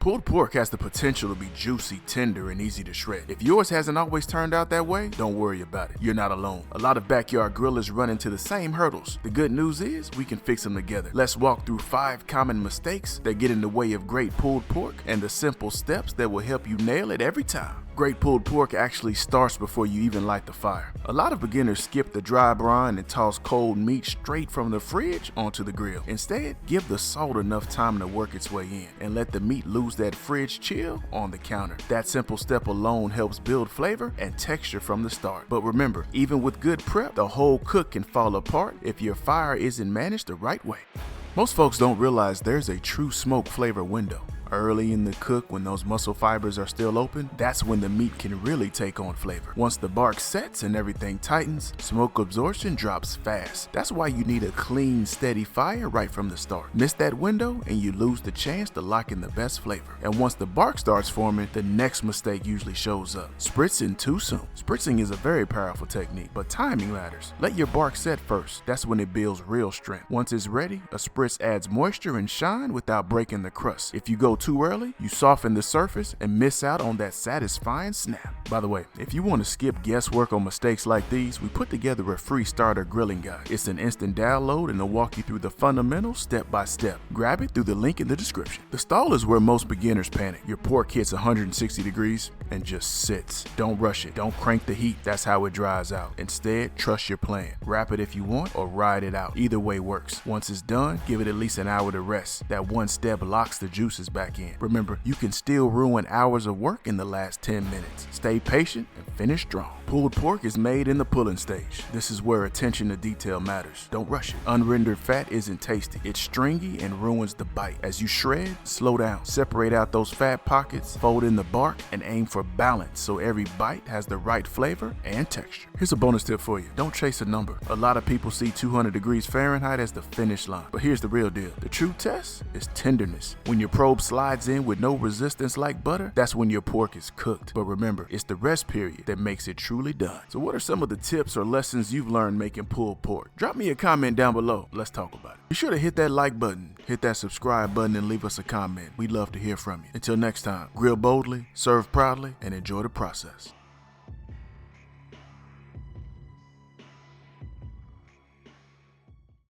Pulled pork has the potential to be juicy, tender, and easy to shred. If yours hasn't always turned out that way, don't worry about it. You're not alone. A lot of backyard grillers run into the same hurdles. The good news is we can fix them together. Let's walk through 5 common mistakes that get in the way of great pulled pork and the simple steps that will help you nail it every time. Great pulled pork actually starts before you even light the fire. A lot of beginners skip the dry brine and toss cold meat straight from the fridge onto the grill. Instead, give the salt enough time to work its way in and let the meat lose that fridge chill on the counter. That simple step alone helps build flavor and texture from the start. But remember, even with good prep, the whole cook can fall apart if your fire isn't managed the right way. Most folks don't realize there's a true smoke flavor window. Early in the cook, when those muscle fibers are still open, that's when the meat can really take on flavor. Once the bark sets and everything tightens, smoke absorption drops fast. That's why you need a clean, steady fire right from the start. Miss that window and you lose the chance to lock in the best flavor. And once the bark starts forming, the next mistake usually shows up: spritzing too soon. Spritzing is a very powerful technique, but timing matters. Let your bark set first. That's when it builds real strength. Once it's ready, a spritz adds moisture and shine without breaking the crust. If you go too early, you soften the surface and miss out on that satisfying snap. By the way, if you want to skip guesswork on mistakes like these, we put together a free starter grilling guide. It's an instant download and it'll walk you through the fundamentals step by step. Grab it through the link in the description. The stall is where most beginners panic. Your pork hits 160 degrees and just sits. Don't rush it. Don't crank the heat. That's how it dries out. Instead, trust your plan. Wrap it if you want or ride it out. Either way works. Once it's done, give it at least an hour to rest. That one step locks the juices back in. Remember, you can still ruin hours of work in the last 10 minutes. Stay patient and finish strong. Pulled pork is made in the pulling stage. This is where attention to detail matters. Don't rush it. Unrendered fat isn't tasty. It's stringy and ruins the bite. As you shred, slow down. Separate out those fat pockets, fold in the bark, and aim for balance so every bite has the right flavor and texture. Here's a bonus tip for you. Don't chase a number. A lot of people see 200 degrees Fahrenheit as the finish line. But here's the real deal. The true test is tenderness. When your probe slides in with no resistance like butter, that's when your pork is cooked. But remember, it's the rest period that makes it truly done. So what are some of the tips or lessons you've learned making pulled pork? Drop me a comment down below. Let's talk about it. Be sure to hit that like button, hit that subscribe button, and leave us a comment. We'd love to hear from you. Until next time, grill boldly, serve proudly, and enjoy the process.